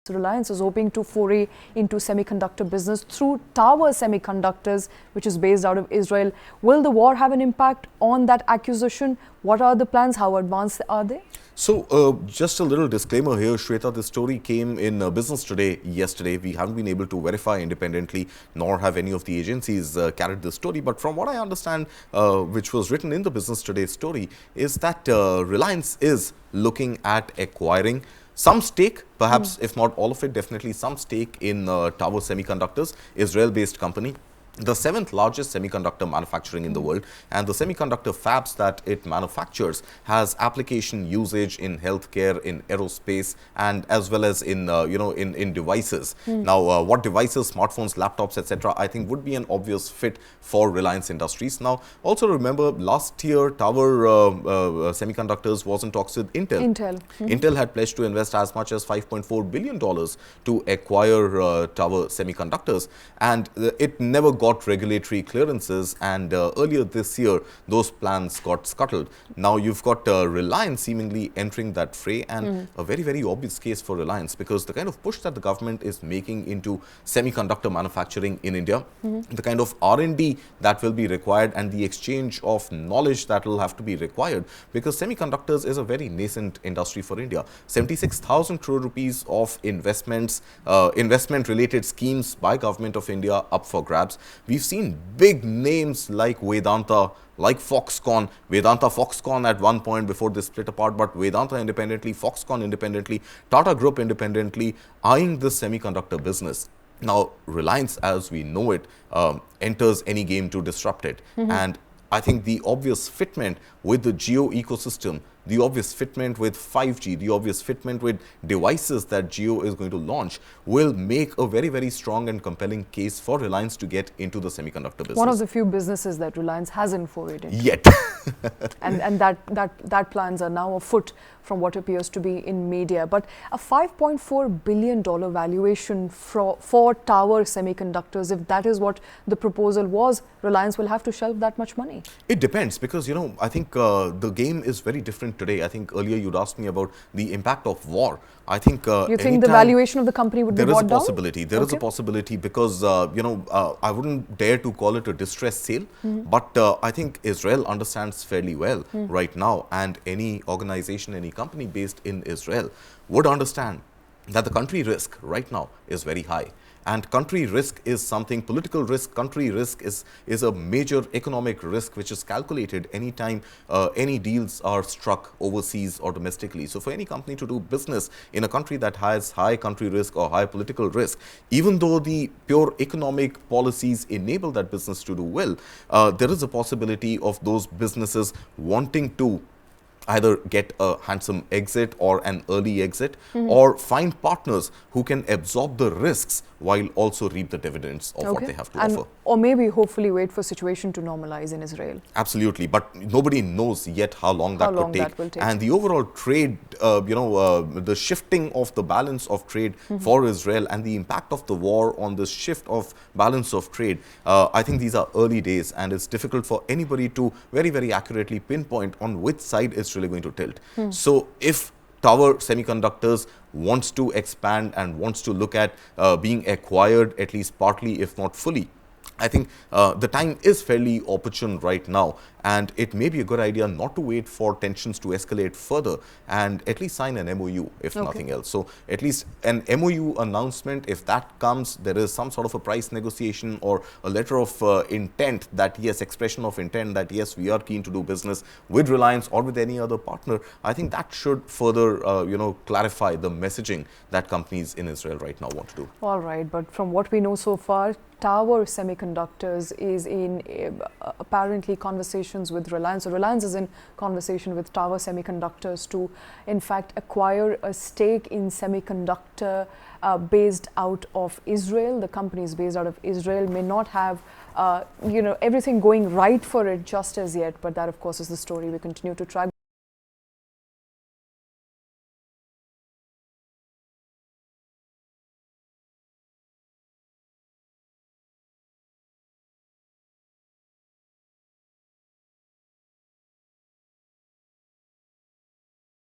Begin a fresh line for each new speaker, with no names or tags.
Reliance is hoping to foray into semiconductor business through Tower Semiconductors, which is based out of Israel. Will the war have an impact on that acquisition? What are the plans? How advanced are they?
So, just a little disclaimer here, Shweta, the story came in Business Today yesterday. We haven't been able to verify independently, nor have any of the agencies carried the story. But from what I understand, which was written in the Business Today story, is that Reliance is looking at acquiring some stake, perhaps if not all of it, definitely some stake in Tower Semiconductors, Israel-based company, the 7th largest semiconductor manufacturing in the world, and the semiconductor fabs that it manufactures has application usage in healthcare, in aerospace, and as well as in in devices. Now, what devices, smartphones, laptops, etc., I think would be an obvious fit for Reliance Industries. Now, also remember last year Tower Semiconductors was in talks with Intel. Intel had pledged to invest as much as $5.4 billion to acquire Tower Semiconductors, and it never got regulatory clearances, and earlier this year those plans got scuttled. Now you've got Reliance seemingly entering that fray, and a very, very obvious case for Reliance, because the kind of push that the government is making into semiconductor manufacturing in India, the kind of R&D that will be required, and the exchange of knowledge that will have to be required, because semiconductors is a very nascent industry for India. 76,000 crore rupees of investments, investment related schemes by government of India up for grabs. We've seen big names like Vedanta, like Foxconn, Foxconn at one point before they split apart, but Vedanta independently, Foxconn independently, Tata Group independently, eyeing this semiconductor business. Now, Reliance, as we know it, enters any game to disrupt it. And I think the obvious fitment with the Jio ecosystem, the obvious fitment with 5G, the obvious fitment with devices that Jio is going to launch will make a very, very strong and compelling case for Reliance to get into the semiconductor business.
One of the few businesses that Reliance hasn't forayed into.
Yet.
and that plans are now afoot from what appears to be in media. But a $5.4 billion valuation for Tower Semiconductors, if that is what the proposal was, Reliance will have to shelve that much money.
It depends, because, I think the game is very different today. I think earlier you'd asked me about the impact of war. I think
you think the valuation of the company would be brought down?
There is a possibility. There is a possibility, because I wouldn't dare to call it a distress sale, but I think Israel understands fairly well right now, and any organization, any company based in Israel would understand that the country risk right now is very high. And country risk is something, political risk, country risk is a major economic risk which is calculated anytime any deals are struck overseas or domestically. So for any company to do business in a country that has high country risk or high political risk, even though the pure economic policies enable that business to do well, there is a possibility of those businesses wanting to either get a handsome exit or an early exit, or find partners who can absorb the risks while also reap the dividends of what they have to offer.
Or maybe hopefully wait for situation to normalize in Israel.
Absolutely, but nobody knows yet how long that will take. And the overall trade, the shifting of the balance of trade for Israel and the impact of the war on the shift of balance of trade, I think these are early days, and it's difficult for anybody to very, very accurately pinpoint on which side it's really going to tilt. So if Tower Semiconductors wants to expand and wants to look at being acquired, at least partly, if not fully, I think the time is fairly opportune right now, and it may be a good idea not to wait for tensions to escalate further and at least sign an MOU, if nothing else. So at least an MOU announcement, if that comes, there is some sort of a price negotiation or a letter of intent that, yes, expression of intent that, yes, we are keen to do business with Reliance or with any other partner. I think that should further, clarify the messaging that companies in Israel right now want to do.
All right, but from what we know so far, Tower Semiconductors is in apparently conversations with Reliance. So Reliance is in conversation with Tower Semiconductors to, in fact, acquire a stake in semiconductor based out of Israel. The company is based out of Israel, may not have everything going right for it just as yet, but that, of course, is the story we continue to track.